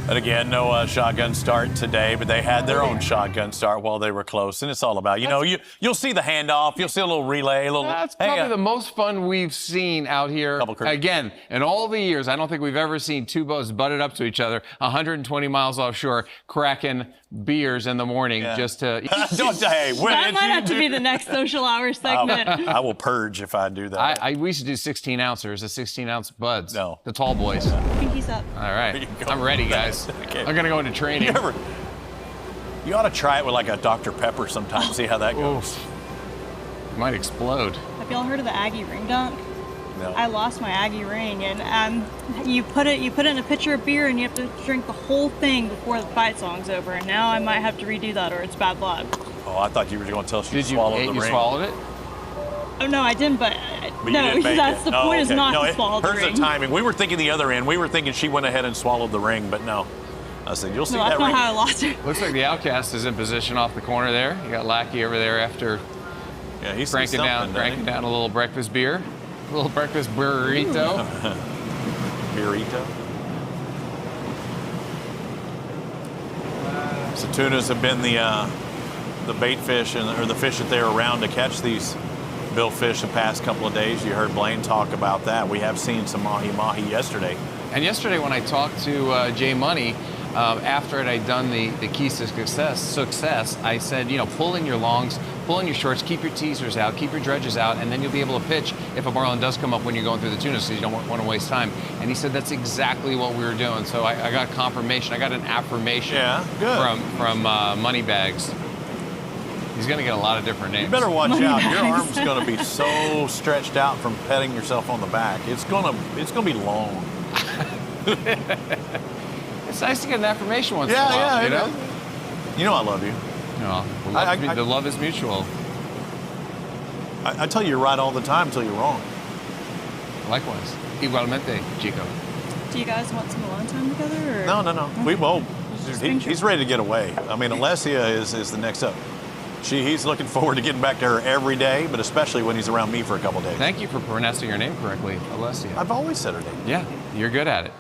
And again, no shotgun start today, but they had their own shotgun start while they were close. And it's all about, you know, you'll see the handoff, you'll see a little relay, a little. That's probably the most fun we've seen out here. Again, in all the years, I don't think we've ever seen two boats butted up to each other, 120 miles offshore, cracking beers in the morning just to. Don't hey, that might have to be the next social hour segment. I will purge if I do that. We used to do 16-ouncers, the 16-ounce buds. No. The tall boys. Pinkies up. All right. I'm ready, guys. Okay. I'm going to go into training. You ought to try it with like a Dr. Pepper sometime, see how that goes. It might explode. Have y'all heard of the Aggie ring dunk? No. I lost my Aggie ring, and you put it in a pitcher of beer, and you have to drink the whole thing before the fight song's over. And now I might have to redo that, or it's bad luck. Oh, I thought you were going to tell us you swallowed the ring. You swallowed it? Oh no, I didn't. But you no, didn't make that's it. the point. Is not to swallow the Hers ring. the timing. We were thinking the other end. We were thinking she went ahead and swallowed the ring, but no. I said, you'll see that that's ring. not how I lost it. Looks like the Outcast is in position off the corner there. You got Lackey over there after he's cranking down a little breakfast beer. A little breakfast burrito. Burrito. So tunas have been the the bait fish or the fish that they're around to catch these billfish the past couple of days. You heard Blaine talk about that. We have seen some mahi-mahi yesterday. And yesterday when I talked to Jay Money, after I'd done the keys to success, I said, you know, pull in your longs, pull in your shorts, keep your teasers out, keep your dredges out, and then you'll be able to pitch if a marlin does come up when you're going through the tuna, so you don't want to waste time. And he said that's exactly what we were doing. So I got confirmation. I got an affirmation from Moneybags. He's going to get a lot of different names. You better watch out. Your arm's going to be so stretched out from petting yourself on the back. It's going to be long. It's nice to get an affirmation once in a while, you know? You know I love you. No, the love is mutual. I tell you you're right all the time until you're wrong. Likewise. Igualmente, Chico. Do you guys want some alone time together? Or? No. We won't. He's ready to get away. I mean, Alessia is the next up. He's looking forward to getting back to her every day, but especially when he's around me for a couple days. Thank you for pronouncing her name correctly, Alessia. I've always said her name. Yeah, you're good at it.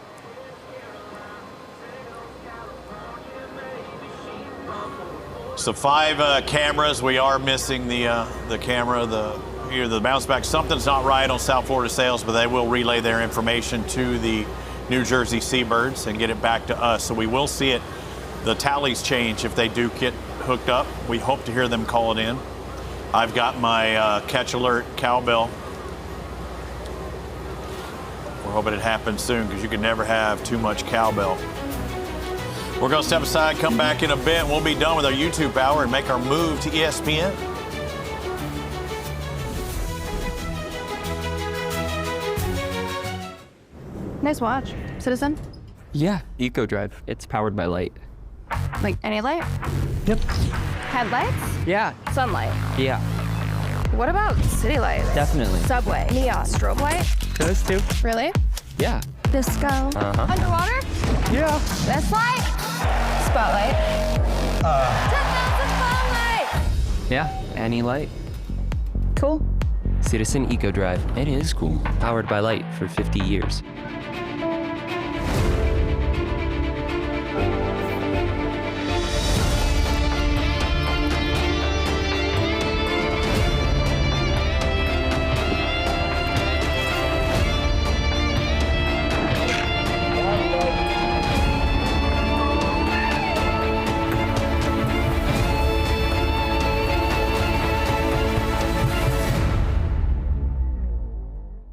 So 5 cameras. We are missing the camera, the bounce back. Something's not right on South Florida Sales, but they will relay their information to the New Jersey Seabirds and get it back to us. So we will see it. The tallies change if they do get hooked up. We hope to hear them call it in. I've got my catch alert cowbell. We're hoping it happens soon because you can never have too much cowbell. We're going to step aside, come back in a bit, and we'll be done with our YouTube hour and make our move to ESPN. Nice watch. Citizen? Yeah, Eco Drive. It's powered by light. Like any light? Yep. Headlights? Yeah. Sunlight? Yeah. What about city lights? Definitely. Subway? Neon? Strobe light? Those two. Really? Yeah. Disco? Underwater? Yeah. This light? Spotlight? 10,000 spotlight! Yeah, any light. Cool. Citizen Eco Drive. It is cool. Powered by light for 50 years.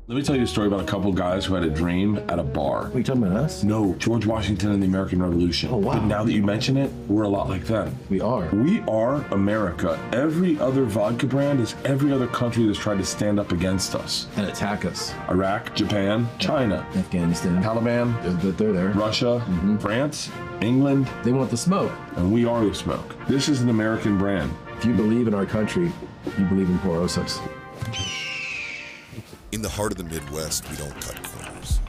Let me tell you a story about a couple guys who had a dream at a bar. Are you talking about us? No, George Washington and the American Revolution. Oh, wow. But now that you mention it, we're a lot like them. We are. We are America. Every other vodka brand is every other country that's tried to stand up against us. And attack us. Iraq, Japan, China, Afghanistan, Taliban, they're there. Russia, France, England. They want the smoke. And we are the smoke. This is an American brand. If you believe in our country, you believe in Por Osos. In the heart of the Midwest, we don't cut corners.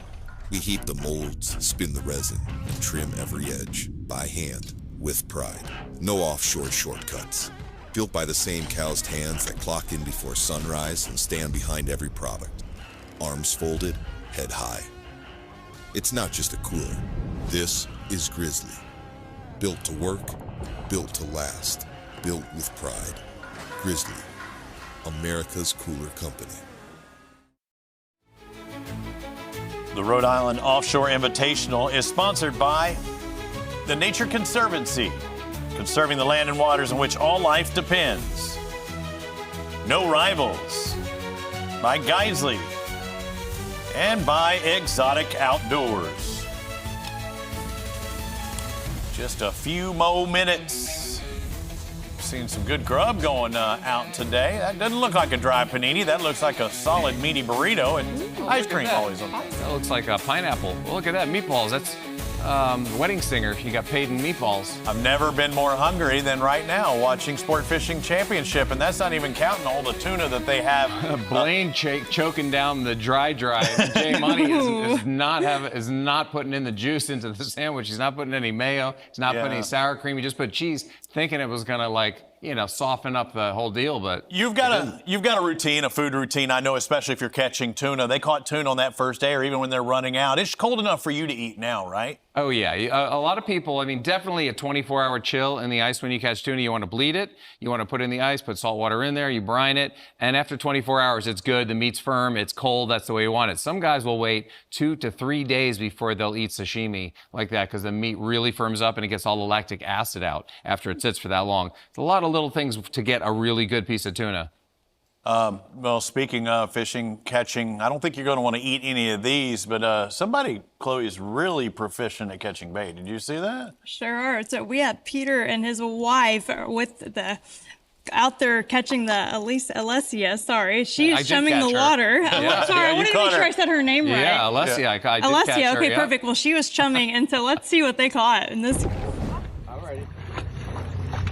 We heap the molds, spin the resin, and trim every edge by hand with pride. No offshore shortcuts. Built by the same calloused hands that clock in before sunrise and stand behind every product. Arms folded, head high. It's not just a cooler. This is Grizzly. Built to work, built to last, built with pride. Grizzly, America's cooler company. The Rhode Island Offshore Invitational is sponsored by the Nature Conservancy, conserving the land and waters in which all life depends. No Rivals, by Geisley, and by Exotic Outdoors. Just a few more minutes. Seen some good grub going out today. That doesn't look like a dry panini. That looks like a solid meaty burrito, and ice cream always on that. That looks like a pineapple. Well, look at that, meatballs. That's the wedding singer. He got paid in meatballs. I've never been more hungry than right now watching Sport Fishing Championship, and that's not even counting all the tuna that they have. Blaine choking down the dry. Jay Money is not putting in the juice into the sandwich. He's not putting any mayo. He's not putting any sour cream. He just put cheese, thinking it was gonna soften up the whole deal. But you've got a routine, a food routine. I know, especially if you're catching tuna. They caught tuna on that first day, or even when they're running out. It's cold enough for you to eat now, right? Oh, yeah. A lot of people, I mean, definitely a 24-hour chill in the ice when you catch tuna. You want to bleed it. You want to put it in the ice, put salt water in there, you brine it. And after 24 hours, it's good. The meat's firm. It's cold. That's the way you want it. Some guys will wait 2 to 3 days before they'll eat sashimi like that because the meat really firms up and it gets all the lactic acid out after it sits for that long. It's a lot of little things to get a really good piece of tuna. Well, speaking of fishing, catching, I don't think you're going to want to eat any of these, but somebody, Chloe, is really proficient at catching bait. Did you see that? Sure are. So we have Peter and his wife out there catching the Alessia. Sorry, she's chumming the water. Yeah. Sorry, I wanted to make sure I said her name right. Yeah, Alessia. I did Alessia. catch her, Okay, yeah. perfect. Well, she was chumming, and so let's see what they caught in this. Alrighty.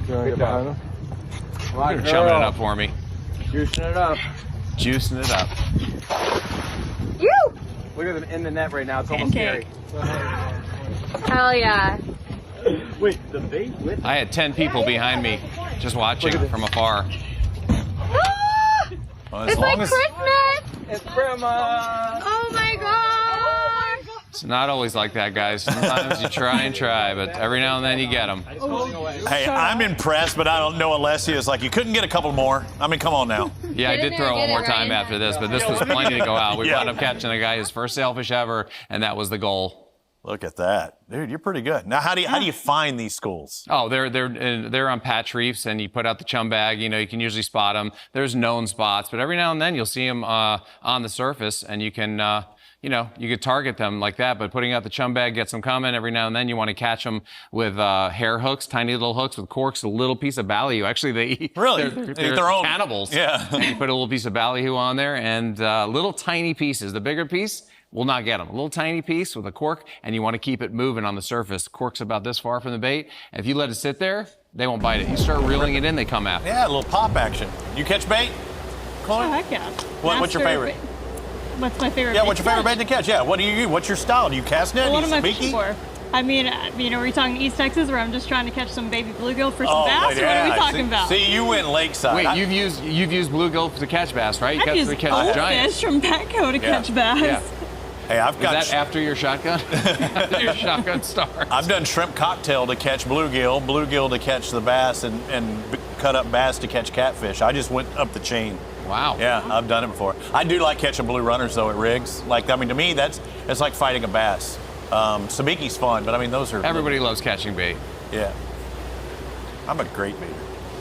You're chumming it up for me. Juicing it up. Juicing it up. Woo! Look at them in the net right now. It's almost scary. Hell yeah. Wait, the bait with I had 10 people behind me just watching from afar. Well, It's like Christmas. It's Grandma. Oh my god. It's not always like that, guys. Sometimes you try and try, but every now and then you get them. Hey, I'm impressed, but I don't know Alessia is like, you couldn't get a couple more. I mean, come on now. Yeah, I did throw one more time after this, but this was plenty to go out. We wound up catching a guy his first sailfish ever, and that was the goal. Look at that. Dude, you're pretty good. Now, how do you find these schools? Oh, they're on patch reefs, and you put out the chum bag. You know, you can usually spot them. There's known spots, but every now and then you'll see them on the surface, and you can, you know, you could target them like that. But putting out the chum bag gets them coming. Every now and then you want to catch them with hair hooks, tiny little hooks with corks, a little piece of ballyhoo. Actually, they eat. Really? They're their own cannibals. Yeah. You put a little piece of ballyhoo on there, and little tiny pieces. The bigger piece will not get them. A little tiny piece with a cork, and you want to keep it moving on the surface. Cork's about this far from the bait. If you let it sit there, they won't bite it. You start reeling it in, they come after. Yeah, a little pop action. You catch bait, Chloe? Oh, heck yeah. What's your favorite? What's my favorite? Yeah, what's your favorite bait to catch? Yeah, what do you? What's your style? Do you cast net? Well, what Do am you I fishing speaky? for? I mean, you know, are we talking East Texas, where I'm just trying to catch some baby bluegill for some bass, or what are we talking about? See, you went lakeside. Wait, you've used bluegill to catch bass, right? You I've used to catch giants. fish from Petco to catch bass. Yeah. Hey, I've got. Is that after your shotgun? After your shotgun starts. I've done shrimp cocktail to catch bluegill to catch the bass, and cut up bass to catch catfish. I just went up the chain. Wow. Yeah, I've done it before. I do like catching blue runners though at rigs. Like, I mean, to me, it's like fighting a bass. Sabiki's fun, but I mean, those are. Everybody loves catching bait. Yeah. I'm a great baiter.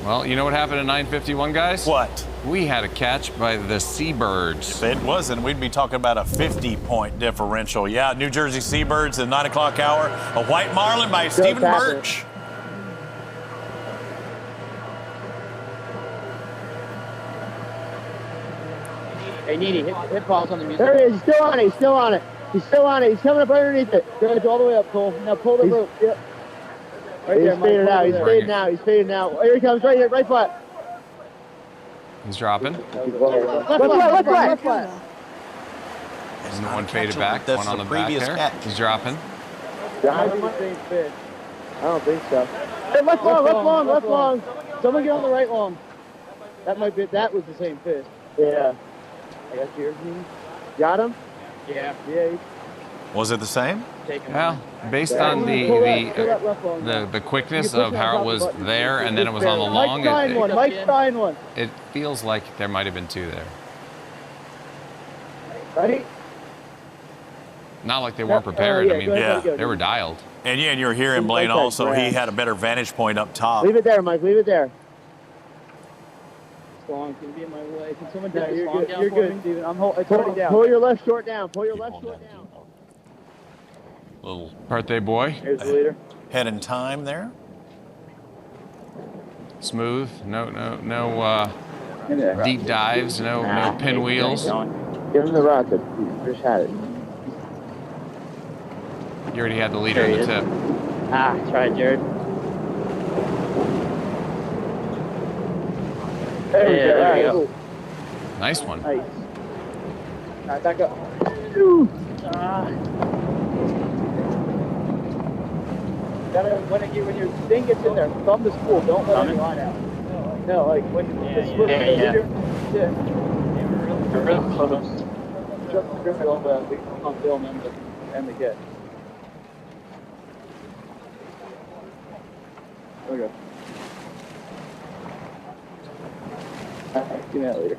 Well, you know what happened at 9:51, guys? What? We had a catch by the Seabirds. If it wasn't, we'd be talking about a 50-point differential. Yeah, New Jersey Seabirds at 9 o'clock hour. A white marlin by Stephen Birch. Hey, Needy, hit pause on the music. There he is. He's still on it. He's still on it. He's still on it. He's coming up underneath it. Good. All the way up, Cole. Now pull the rope. Yep. Right there, Mike. Fading out. He's fading out. He's fading out. Here he comes. Right here. Right foot. He's dropping. Left foot. And one faded back, one on the back there. Catch. He's dropping. I don't think so. Hey, left long. Someone get on the right long. That was the same fish. Yeah. I got yours. Got him? Yeah. Yeah. Was it the same? Well, based on the quickness of how it was there and then it was on the long, Mike Stein one. It feels like there might have been two there. Ready? Not like they weren't prepared. I mean, they were dialed. And you're hearing Blaine also. He had a better vantage point up top. Leave it there, Mike. Leave it there. Long can be in my way. Can someone No, get this you're long good. down You're for good, me? Steven. It's already down. Pull your left short down. Little birthday boy. Here's the leader. Head in time there. Smooth. No deep dives. No pinwheels. Give him the rocket. Fish had it. You already had the leader in the tip. Try it, Jared. There we go. Nice one. Nice. All right, back up. When your thing gets in there, thumb the spool. Don't let any line out. No, like when the spool We're really close. Just grip it on the film and the get. Okay. All right, give me that later.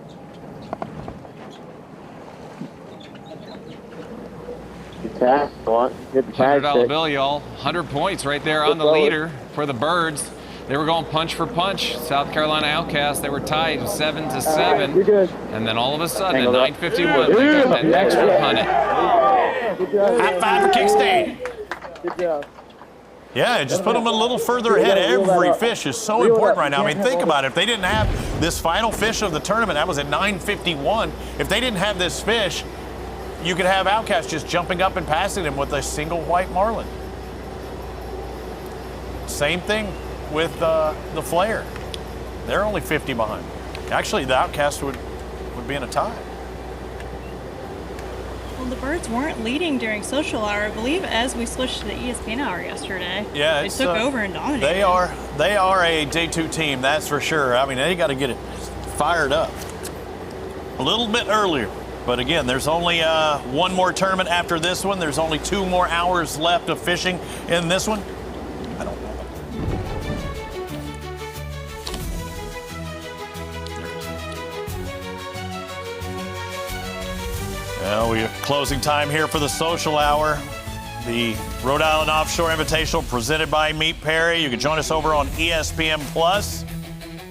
Tag, hit the tag $100 stick. bill, y'all. 100 points right there on the leader for the Birds. They were going punch for punch. South Carolina Outcasts, they were tied 7-7. You're good. And then all of a sudden, at 9:51, they got that extra punnet. High five for Kickstand. Good job. Yeah, just put them a little further ahead. Every fish is so important right now. I mean, think about it. If they didn't have this final fish of the tournament, that was at 9:51. If they didn't have this fish, you could have Outcast just jumping up and passing him with a single white marlin. Same thing with the Flare. They're only 50 behind. Actually, the Outcast would be in a tie. Well, the Birds weren't leading during social hour. I believe as we switched to the ESPN hour yesterday. Yeah, they took over and dominated. They are a day 2 team, that's for sure. I mean, they got to get it fired up a little bit earlier. But again, there's only one more tournament after this one. There's only 2 more hours left of fishing in this one. I don't know. Well, we have closing time here for the social hour. The Rhode Island Offshore Invitational presented by Meet Perry. You can join us over on ESPN Plus.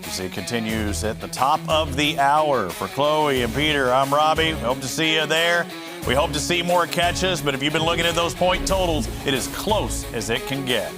As it continues at the top of the hour. For Chloe and Peter, I'm Robbie. We hope to see you there. We hope to see more catches, but if you've been looking at those point totals, it is close as it can get.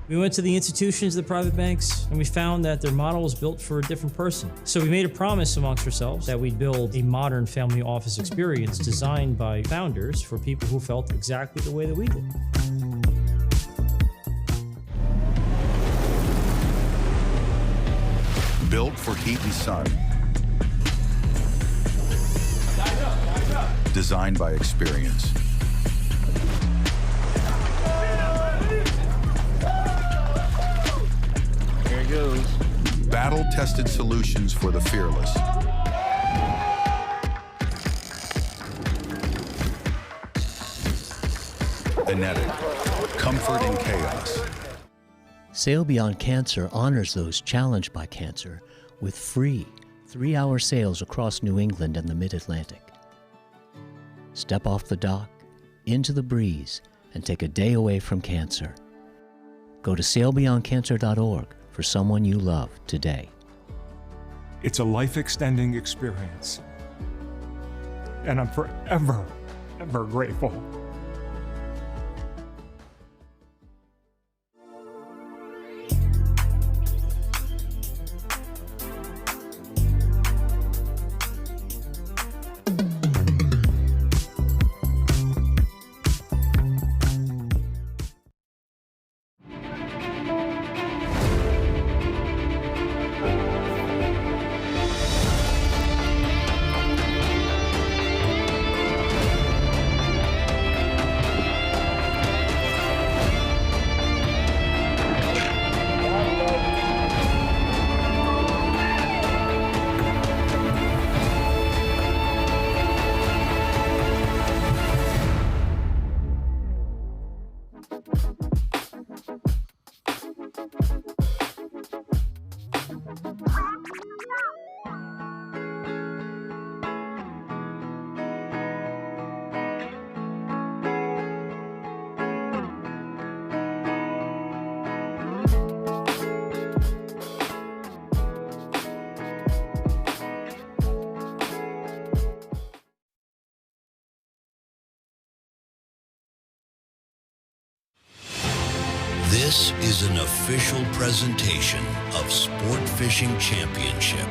We went to the institutions, the private banks, and we found that their model was built for a different person. So we made a promise amongst ourselves that we'd build a modern family office experience designed by founders for people who felt exactly the way that we did. Built for heat and sun. Designed by experience. There it goes. Battle-tested solutions for the fearless. Enetic. Comfort in chaos. Sail Beyond Cancer honors those challenged by cancer with free 3-hour sails across New England and the Mid-Atlantic. Step off the dock, into the breeze, and take a day away from cancer. Go to sailbeyondcancer.org for someone you love today. It's a life-extending experience, and I'm forever, ever grateful. This is an official presentation of Sport Fishing Championship.